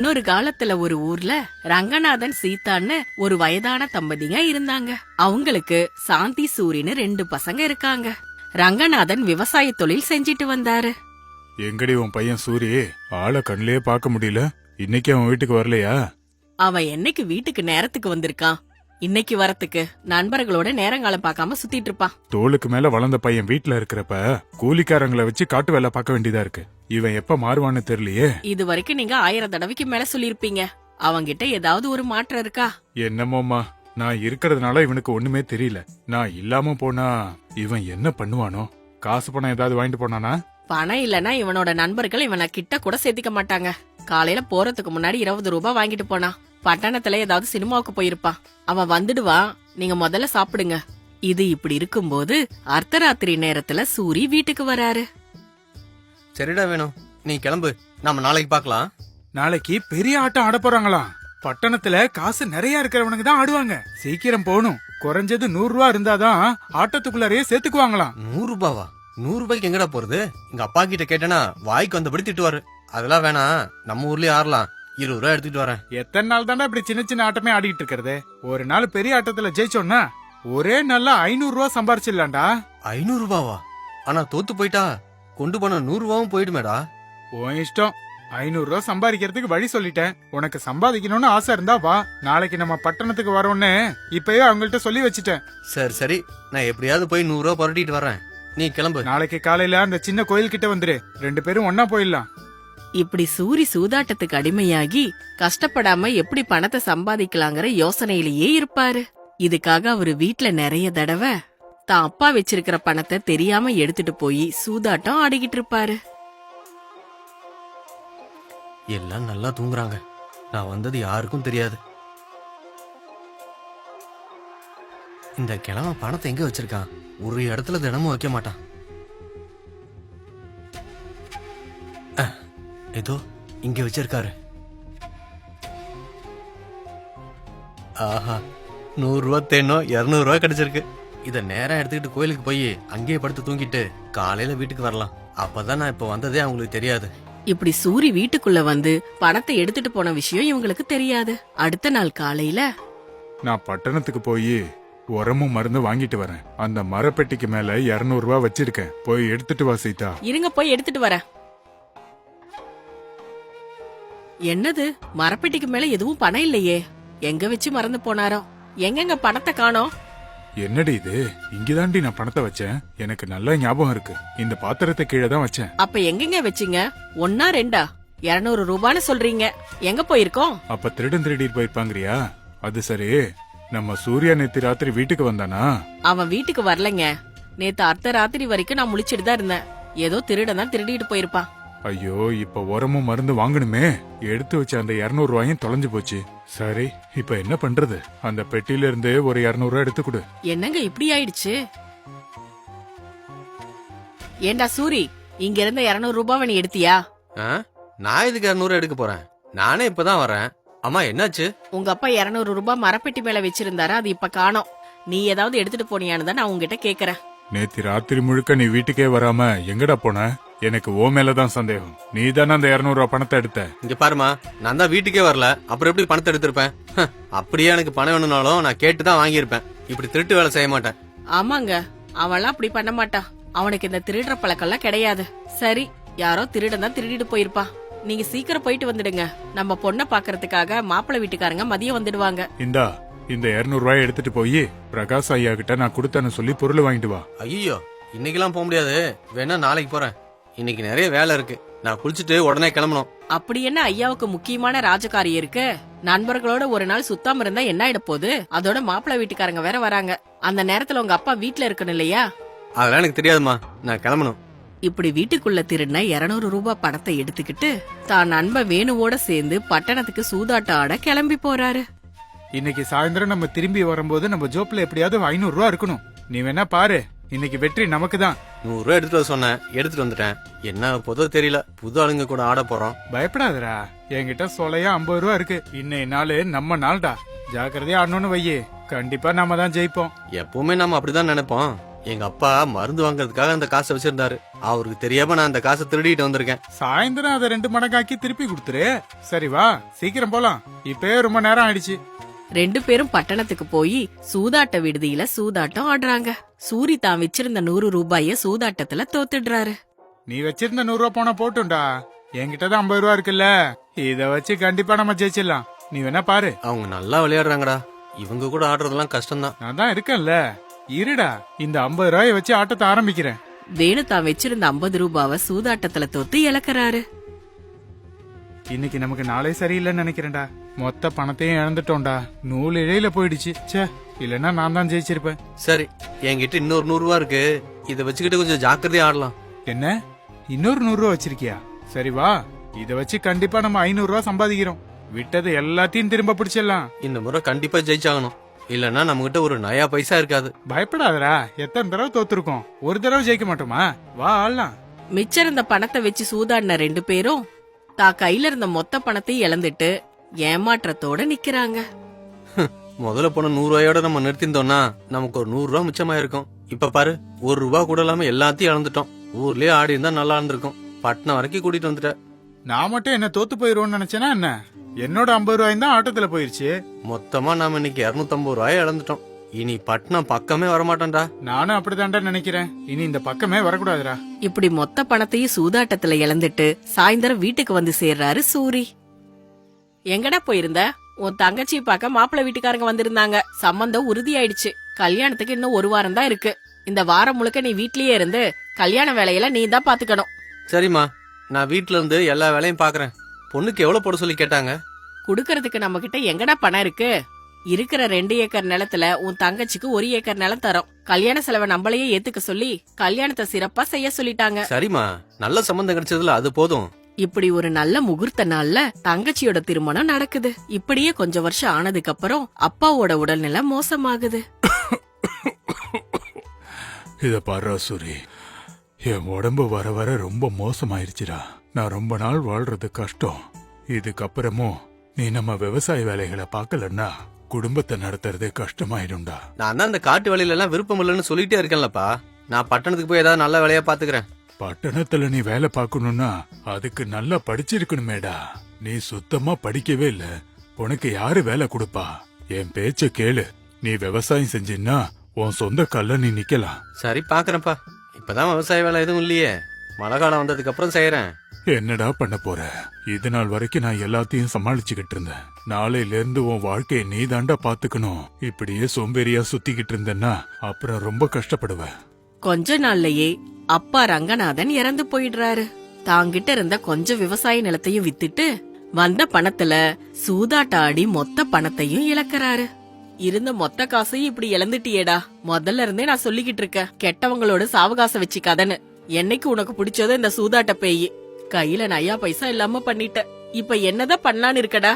இன்னொரு காலத்துல ஒரு ஊர்ல ரங்கநாதன் சீதான்னு ஒரு வயதான தம்பதிங்க இருந்தாங்க. அவங்களுக்கு சாந்தி சூரின்னு 2 பசங்க இருக்காங்க. ரங்கநாதன் விவசாய தொழில் செஞ்சிட்டு வந்தாரு. எங்கடி உன் பையன் சூரி? ஆளை கண்ணிலேயே பார்க்க முடியல. இன்னைக்கு அவன் வீட்டுக்கு வரலையா? அவன் என்னைக்கு வீட்டுக்கு நேரத்துக்கு வந்திருக்கான்? இன்னைக்கு வரத்துக்கு நண்பர்களோட நேரங்காலம் பார்க்காம சுத்திட்டு இருப்பான். தோளுக்கு மேல வளர்ந்த பையன் வீட்டுல இருக்கிறப்ப கூலிக்காரங்களை வச்சு காட்டு வேலை பார்க்க வேண்டியதா இருக்கு. இவன் எப்ப மாறுவான்னு தெரியலையே. இது வரைக்கும் நீங்க 1000 தடவைக்கு மேல சொல்லிருப்பீங்க. அவங்கிட்ட ஏதாவது ஒரு மாற்றம் இருக்கா? என்னமோமா, நான் இருக்கிறதுனால இவனுக்கு ஒண்ணுமே தெரியல. நான் இல்லாம போனா இவன் என்ன பண்ணுவானோ? காசு பணம் ஏதாவது வாங்கிட்டு போனானா? பணம் இல்லனா இவனோட நண்பர்கள் இவனை கிட்ட கூட சேர்த்திக்க மாட்டாங்க. காலையில போறதுக்கு முன்னாடி 20 ரூபாய் வாங்கிட்டு போனான். பட்டணத்துல ஏதாவது சினிமாவுக்கு போயிருப்பான். அவன் வந்துடுவான். நீங்க முதல்ல சாப்பிடுங்க. இது இப்படி இருக்கும்போது அர்த்தராத்திரி நேரத்துல சூரி வீட்டுக்கு வராரு. சரிடா வேணும், நீ கிளம்பு, நாம நாளைக்கு பாக்கலாம். நாளைக்கு பெரிய ஆட்டம் ஆட போறாங்களாம். பட்டணத்துல காசு நிறைய இருக்கிறவனுக்கு தான் ஆடுவாங்க. சீக்கிரம் போகணும். குறைஞ்சது 100 ரூபா இருந்தாதான் ஆட்டத்துக்குள்ளாரையே சேர்த்துக்குவாங்களாம். 100 ரூபாவா? 100 ரூபாய்க்கு எங்கடா போறது? எங்க அப்பா கிட்ட கேட்டனா வாய்க்கு வந்தபடி திட்டுவாரு. அதெல்லாம் வேணாம், நம்ம ஊர்லயே ஆடலாம். 20 ரூபா எடுத்துட்டு வரேன். எத்தனை நாள் தாண்டா இப்படி சின்ன சின்ன ஆட்டமே ஆடிட்டு இருக்கிறது? ஒரு நாள் பெரிய ஆட்டத்துல ஜெயிச்சோன்னா ஒரே நாள்ல 500 ரூபா சம்பாரிச்சிடலாம்டா. 500 ரூபாவா? ஆனா தோத்து போயிட்டா கொண்டு போன 100 ரூபாவும் போயிடுமேடா. உன் இஷ்டம். 500 ரூபா சம்பாதிக்கிறதுக்கு வழி சொல்லிட்டேன். உனக்கு சம்பாதிக்கணும்னு ஆசை இருந்தா வா. நாளைக்கு நம்ம பட்டணத்துக்கு வரோன்னு இப்பயே அவங்கள்ட்ட சொல்லி வச்சுட்டேன். சரி சரி, நான் எப்படியாவது போய் 100 ரூபா புரட்டிட்டு வரேன். நீ கிளம்பு. நாளைக்கு காலையில அந்த சின்ன கோயில் கிட்ட வந்துரு. 2 பேரும் ஒன்னா போயிடலாம். இப்படி சூரி சூதாட்டத்துக்கு அடிமையாகி கஷ்டப்படாம எப்படி பணத்தை சம்பாதிக்கலாங்கிற யோசனையிலேயே இருப்பாரு. இதுக்காக அவரு வீட்ல நிறைய தடவை தான் அப்பா வச்சிருக்கிற பணத்தை தெரியாம எடுத்துட்டு போய் சூதாட்டம் ஆடிக்கிட்டு இருப்பாரு. எல்லாம் நல்லா தூங்குறாங்க. நான் வந்தது யாருக்கும் தெரியாது. இந்த கிழமை பணத்தை எங்க வச்சிருக்கான்? ஒரு இடத்துல தினமும் வைக்க மாட்டான். ஏதோ இங்க வச்சிருக்காரு. ஆஹா, 100 ரூபா தேனோ 200 ரூபா கிடைச்சிருக்கு. இத நேரா எடுத்துக்கிட்டு கோயிலுக்கு போய் அங்கேயே படுத்து தூங்கிட்டு காலையில வீட்டுக்கு வரலாம். அப்பதான் நான் இப்ப வந்ததே அவங்களுக்கு தெரியாது. இப்படி சூரி வீட்டுக்குள்ள வந்து பணத்தை எடுத்துட்டு போன விஷயம் இவங்களுக்கு தெரியாது. அடுத்த நாள் காலையில நான் பட்டணத்துக்கு போய் உரமும் மருந்து வாங்கிட்டு வரேன். அந்த மரப்பெட்டிக்கு மேல 200 ரூபா வச்சிருக்கேன். போய் எடுத்துட்டு வா சீதா. இருங்க, போய் எடுத்துட்டு வரேன். என்னது, மரப்பெட்டிக்கு மேல எதுவும் பணம் இல்லையே? எங்க வச்சு மறந்து போனாரோ? எங்கெங்க பணத்தை காணோம்? என்னடி இது? இங்கதாண்டி நான் பணத்தை வச்சேன். எனக்கு நல்ல ஞாபகம் இருக்கு. இந்த பாத்திரத்தை கீழே தான் வச்சேன். அப்ப எங்கெங்க வச்சீங்க? 1 2 200 ரூபான்னு சொல்றீங்க. எங்க போயிருக்கோம்? அப்ப திருடிட்டு போயிருப்பாங்கறியா? அது சரி, நம்ம சூர்யா நேத்து ராத்திரி வீட்டுக்கு வந்தானா? அவன் வீட்டுக்கு வரலங்க. நேத்து அர்த்தராத்திரி வரைக்கும் நான் முழிச்சிட்டு தான் இருந்தேன். ஏதோ திருடன் தான் திருடிட்டு போயிருப்பான். ஐயோ, இப்ப உரமும் மருந்து வாங்கணுமே. எடுத்து வச்ச அந்த 200 ரூபாயும் தொலைஞ்சு போச்சு. சரி, இப்ப என்ன பண்றது? அந்த பெட்டியில இருந்து ஒரு 200 ரூபாய் எடுத்து கொடு. என்னங்க இப்படி ஆயிடுச்சு? ஏண்டா சூரி, இங்க இருந்த 200 ரூபாவை நீ எடுத்தியா? நான் இதுக்கு 200 எடுக்க போறேன். நானே இப்பதான் வரேன். அம்மா, என்னாச்சு? உங்க அப்பா 200 ரூபாய் மரப்பெட்டி மேல வச்சிருந்தாரா? அது இப்ப காணோம். நீ ஏதாவது எடுத்துட்டு போனியான்னு தான் நான் உங்ககிட்ட கேக்குறேன். நேத்து ராத்திரி முழுக்க நீ வீட்டுக்கே வராம எங்கடா போன? எனக்கு ஓ மேலதான் சந்தேகம். நீ தானே அந்த 200 ரூபாய் பணத்தை எடுத்த? இங்க பாருமா, நான் தான் வீட்டுக்கே வரல. அப்புறம் எப்படி பணத்தை எடுத்திருப்பேன்? அப்படியே எனக்கு பணம் வேணும்னாலும் நான் கேட்டுதான் வாங்கியிருப்பேன். இப்படி திருட்டு வேலை செய்ய மாட்டேன். ஆமாங்க, அவன்லாம் அப்படி பண்ண மாட்டான். அவனுக்கு இந்த திருடுற பழக்கம்லாம் கிடையாது. சரி, யாரோ திருடன் தான் திருடிட்டு போயிருப்பான். நீங்க சீக்கிரம் போயிட்டு வந்துடுங்க. நம்ம பொண்ணை பாக்குறதுக்காக மாப்பிள்ளை வீட்டுக்காரங்க மதியம் வந்துடுவாங்க. இந்த 200 ரூபாய் எடுத்துட்டு போய் பிரகாஷ் ஐயா கிட்ட நான் கொடுத்தேன்னு சொல்லி பொருள் வாங்கிட்டு வா. ஐயோ, இன்னைக்கெல்லாம் போக முடியாது. வேணா நாளைக்கு போறேன். இன்னைக்கு நிறைய வேலை இருக்கு. நான் குளிச்சுட்டு உடனே கிளம்பணும். அப்படி என்ன ஐயாவுக்கு முக்கியமான ராஜகாரியம் இருக்கு? நண்பர்களோட ஒரு நாள் சுத்தாம இருந்தா என்ன ஆயிட போகுது? அதோட மாப்பிள்ளை வீட்டுக்காரங்க வேற வராங்க. அந்த நேரத்துல உங்க அப்பா வீட்டுல இருக்கணும் இல்லையா? அதெல்லாம் எனக்கு தெரியாதுமா, நான் கிளம்பணும். இப்படி வீட்டுக்குள்ள திருடின 200 ரூபாய் பணத்தை எடுத்துக்கிட்டு தான் நண்பன் வேணுவோட சேர்ந்து பட்டணத்துக்கு சூதாட்ட ஆட கிளம்பி போறாரு. இன்னைக்கு சாயந்தரம் நம்ம திரும்பி வரும்போது நம்ம ஜோப்ல எப்படியாவது 500 ரூபாய் இருக்கணும். நீ வேணா பாரு, இன்னைக்கு வெற்றி நமக்கு தான். 100 ரூபாய் எடுத்துட்டு வர சொன்னேன், எடுத்துட்டு வந்துட்டேன். என்ன பொதோ தெரியல, புது ஆளுங்க கூட ஆட போறோம். பயப்படாதடா, என்கிட்ட சொலையா 50 ரூபாய் இருக்கு. இன்னைய நாள் நம்ம நாள்டா. ஜாக்கிரதையா ஆடணும்னு வையே, கண்டிப்பா நாம தான் ஜெயிப்போம். எப்பவுமே நாம அப்படிதான் நினைப்போம். எங்க அப்பா மருந்து வாங்குறதுக்காக அந்த காசை வச்சிருந்தாரு. அவருக்கு தெரியாம நான் அந்த காசை திருடிட்டு வந்திருக்கேன். சாயந்தரம் அதை 2 மடங்காக்கி திருப்பி கொடுத்துரு. சரி வா, சீக்கிரம் போலாம். இப்பவே ரொம்ப நேரம் ஆயிடுச்சு. 2 பேரும் பட்டணத்துக்கு போய் சூதாட்ட விடுதியில சூதாட்டம் ஆடுறாங்க. சூரி தான் வச்சிருந்த 100 ரூபாய சூதாட்டத்துல தோத்துடுறாரு. நீ வச்சிருந்த 100 ரூபா போனா போட்டும்டா. என்கிட்டதான் 50 ரூபா இருக்குல்ல, இத வச்சு கண்டிப்பா நம்ம ஜெயிச்சிடலாம். நீ வேணா பாரு. அவங்க நல்லா விளையாடுறாங்கடா. இவங்க கூட ஆடுறதெல்லாம் கஷ்டம்தான். நான் தான் இருக்கேன்ல, இருடா. இந்த 50 ரூபாய வச்சு ஆட்டத்தை ஆரம்பிக்கிறேன். வேணு தான் வச்சிருந்த 50 ரூபாவை சூதாட்டத்துல தோத்து இழக்கிறாரு. இன்னைக்கு நமக்கு நாளே சரியில்லைன்னு நினைக்கிறேன்டா. மொத்த பணத்தையும் இழந்துட்டோம்டா. நூல் இழையில போயிடுச்சு. ச்சே, இல்லன்னா நான் தான் ஜெயிச்சிருப்பேன். சரி, என்கிட்ட இன்னொரு 100 ரூபா இருக்கு. இதை வச்சுக்கிட்டு கொஞ்சம் ஜாக்கிரதையா ஆடலாம். என்ன, இன்னொரு 100 ரூபா வச்சிருக்கியா? சரி வா, இத வச்சு கண்டிப்பா நம்ம 500 ரூபா சம்பாதிக்கிறோம். விட்டது எல்லாத்தையும் திரும்ப பிடிச்சிடலாம். இந்த முறை கண்டிப்பா ஜெயிச்சாகணும். இல்லன்னா நம்ம கிட்ட ஒரு நயா பைசா இருக்காது. பயப்படாதடா, எத்தனை தடவை தோத்துருக்கோம், ஒரு தடவை ஜெயிக்க மாட்டோமா? வா ஆடலாம். மிச்சம் இருந்த பணத்தை வச்சு சூதாடின 2 பேரும் தான் கையில இருந்த மொத்த பணத்தையும் இழந்துட்டு ஏமாற்றத்தோட நிக்கிறாங்க. முதல்ல போன 100 ரூபாயோட நம்ம நிறுத்திருந்தோம்னா நமக்கு ஒரு 100 ரூபா மிச்சமா இருக்கும். இப்ப பாரு, 1 ரூபா கூட இல்லாம எல்லாத்தையும் இழந்துட்டோம். ஊர்லயே ஆடி இருந்தா நல்லா இருந்திருக்கும். பட்டணம் வரைக்கும் கூட்டிட்டு வந்துட்ட. நான் மட்டும் என்ன தோத்து போயிருவோம்னு நினைச்சேனா என்ன? என்னோட 50 ரூபாயும் தான் ஆட்டத்துல போயிருச்சு. மொத்தமா நாம இன்னைக்கு 250 ரூபாய் இழந்துட்டோம். இனி பட்டணம் பக்கமே வரமாட்டோம்டா. நானும் அப்படிதான்டா நினைக்கிறேன். இனி இந்த பக்கமே வரக்கூடாதுடா. இப்படி மொத்த பணத்தையும் சூதாட்டத்துல இழந்துட்டு சாயந்தரம் வீட்டுக்கு வந்து சேர்றாரு சூரி. எங்கடா போயிருந்த? உன் தங்கச்சி பார்க்க மாப்பிள்ளை வீட்டுக்காரங்க வந்திருந்தாங்க. சம்பந்தம் உறுதி ஆயிடுச்சு. கல்யாணத்துக்கு இன்னும் 1 வாரம் தான் இருக்கு. இந்த வாரம் முழுக்க நீ வீட்லயே இருந்து கல்யாண வேலையில நீ தான் பாத்துக்கணும். சரிம்மா, நான் வீட்ல இருந்து எல்லா வேலையும் பாக்குறேன். பொண்ணுக்கு எவ்வளவு போட சொல்லி கேட்டாங்க? குடுக்கறதுக்கு நம்ம கிட்ட எங்கடா பணம் இருக்கு? இருக்கிற 2 ஏக்கர் நிலத்துல உன் தங்கச்சிக்கு 1 ஏக்கர் நிலம் தரோம். கல்யாண செலவை நம்மளையே ஏத்துக்க சொல்லி கல்யாணத்தை சிறப்பா செய்ய சொல்லிட்டாங்க. சரிம்மா, நல்ல சம்பந்தம் கிடைச்சதுல அது போதும். இப்படி ஒரு நல்ல முகூர்த்த நாள்ல தங்கச்சியோட திருமணம் நடக்குது. இப்படியே கொஞ்சம் வருஷம் ஆனதுக்கு அப்புறம் அப்பாவோட உடல்நிலை மோசமாகுது. இத பாரு சூரி, என் உடம்பு வர வர ரொம்ப மோசமாயிருச்சுடா. நான் ரொம்ப நாள் வாழ்றது கஷ்டம். இதுக்கப்புறமும் நீ நம்ம விவசாய வேலைகளை பாக்கலன்னா குடும்பத்தை நடத்துறதே கஷ்டமாயிடும்டா. நான் தான் இந்த காட்டு வேலையில எல்லாம் விருப்பம் இல்லைன்னு சொல்லிட்டே இருக்கேன்லப்பா. நான் பட்டணத்துக்கு போய் ஏதாவது நல்ல வேலையா பாத்துக்கிறேன். பட்டணத்துல நீ வேலை பார்க்கணும்னா அதுக்கு நல்லா படிச்சிருக்கணுமேடா. நீ சுத்தமா படிக்கவே இல்ல. உனக்கு யாரு வேலை கொடுப்பா? என் பேச்ச கேளு. நீ விவசாயம் செஞ்சின்னா உன் சொந்த கால்ல நீ நிக்கலாம். சரி, பாக்குறேன்ப்பா. இப்பதான் விவசாய வேலை எதுவும் இல்லையே. மழை காலம் வந்ததுக்கு அப்புறம் செய்யறேன். என்னடா பண்ண போற? இது நாள் வரைக்கும் நான் எல்லாத்தையும் சமாளிச்சுக்கிட்டு இருந்தேன். நாளையில இருந்து உன் வாழ்க்கையை நீ தாண்டா பாத்துக்கணும். இப்படியே சோம்பேறியா சுத்திக்கிட்டு இருந்தேன்னா அப்புறம் ரொம்ப கஷ்டப்படுவ. கொஞ்ச நாள்லயே அப்பா ரங்கநாதன் இறந்து போயிடுறாரு. தாங்கிட்ட இருந்த கொஞ்சம் விவசாய நிலத்தையும் வித்துட்டு வந்த பணத்துல சூதாட்ட ஆடி மொத்த பணத்தையும் இழக்கிறாரு. இருந்த மொத்த காசையும் இப்படி இழந்துட்டியேடா. முதல்ல இருந்தே நான் சொல்லிக்கிட்டு இருக்கேன், கெட்டவங்களோட சாவகாசம் வச்சுக்காதன்னு. என்னைக்கு உனக்கு பிடிச்சதோ இந்த சூதாட்ட பேயி. கையில நயா பைசா இல்லாம பண்ணிட்ட. இப்ப என்னதான் பண்ணலான்னு இருக்கடா?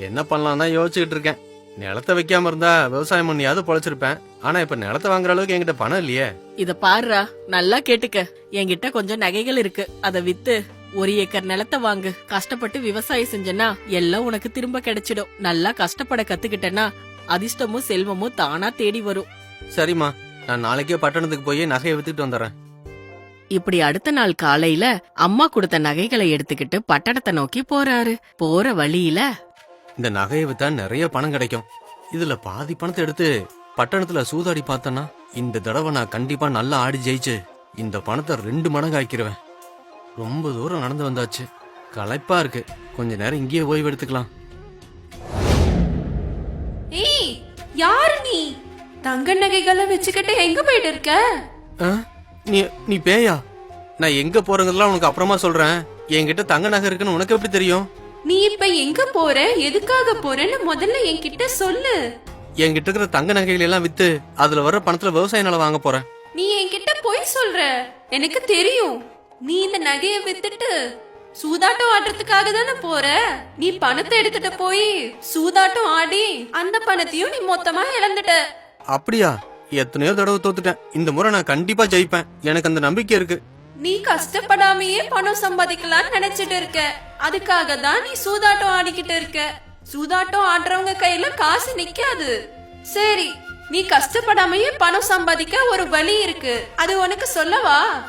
என்ன பண்ணலாம் தான் யோசிச்சுக்கிட்டு இருக்கேன். நிலத்தை வைக்காம இருந்தா விவசாயம் பண்ணியாவது பொழைச்சிருப்பேன். ஆனா இப்ப நிலத்தை வாங்குற அளவுக்கு என்கிட்ட பணம் இல்லையே. இத பாருடா, நல்லா கேட்டுக்க. என்கிட்ட கொஞ்சம் நகைகள் இருக்கு. அத வித்து 1 ஏக்கர் நிலத்தை வாங்கு. கஷ்டப்பட்டு விவசாயம் செஞ்சனா எல்லாம் உனக்கு திரும்ப கிடைச்சிடும். நல்லா கஷ்டப்பட கத்துக்கிட்டனா அதிர்ஷ்டமும் செல்வமும் தானா தேடி வரும். சரிம்மா, நான் நாளைக்கே பட்டணத்துக்கு போய் நகையை வித்துட்டு வந்துடுறேன். இப்படி அடுத்த நாள் காலையில அம்மா கொடுத்த நகைகளை எடுத்துக்கிட்டு பட்டணத்தை நோக்கி போறாரு. போற வழியில இந்த நகையை வித்தா நிறைய பணம் கிடைக்கும். இதுல பாதி பணத்தை எடுத்து பட்டணத்துல சூதாடி பார்த்தனா இந்த தடவை நான் கண்டிப்பா நல்லா ஆடி ஜெயிச்சு இந்த பணத்தை 2 மடங்கு ஆக்கிடுவேன். ரொம்ப தூரம் நடந்து வந்தாச்சு, களைப்பா இருக்கு. கொஞ்ச நேரம் இங்கேயே ஓய்வு எடுத்துக்கலாம். ஏய், யாரு நீ? தங்க நகைகளை வச்சுக்கிட்டு எங்க போயிட்டு இருக்க? நீ பேயா? நான் எங்க போறேங்கிறதெல்லாம் உனக்கு அப்புறமா சொல்றேன். என்கிட்ட தங்க நகை இருக்குன்னு உனக்கு எப்படி தெரியும்? நீ இப்ப எங்க போற, எதுக்காக போறன்னு முதல்ல என்கிட்ட சொல்லு. என்கிட்ட இருக்கிற தங்க நகைகள் எல்லாம் வித்து அதுல வர பணத்துல விவசாய நிலம் வாங்க போறேன். நீ என்கிட்ட போய் சொல்ற, எனக்கு தெரியும். நீ இந்த நகையை வித்துட்டு சூதாட்டம் ஆடுறதுக்காக தானே போற. நீ பணத்தை எடுத்துட்டு போய் சூதாட்டம் ஆடி அந்த பணத்தையும் நீ மொத்தமா இழந்துட்ட. அப்படியா? எத்தனையோ தடவை தோத்துட்டேன். இந்த முறை நான் கண்டிப்பா ஜெயிப்பேன். எனக்கு அந்த நம்பிக்கை இருக்கு. நீ கஷ்டப்படாமையே பணம் சம்பாதிக்கலாம்னு நினைச்சிட்டு இருக்க. அதுக்காக தான் நீ சூதாட்டம் ஆடிக்கிட்டு இருக்க. சூதாட்டம் ஆடுறவங்க கையில காசு நிக்காது. சரி, நீ கஷ்டப்படாமயே பணம் சம்பாதிக்க ஒரு வழி இருக்கு. அது உனக்கு சொல்லவா?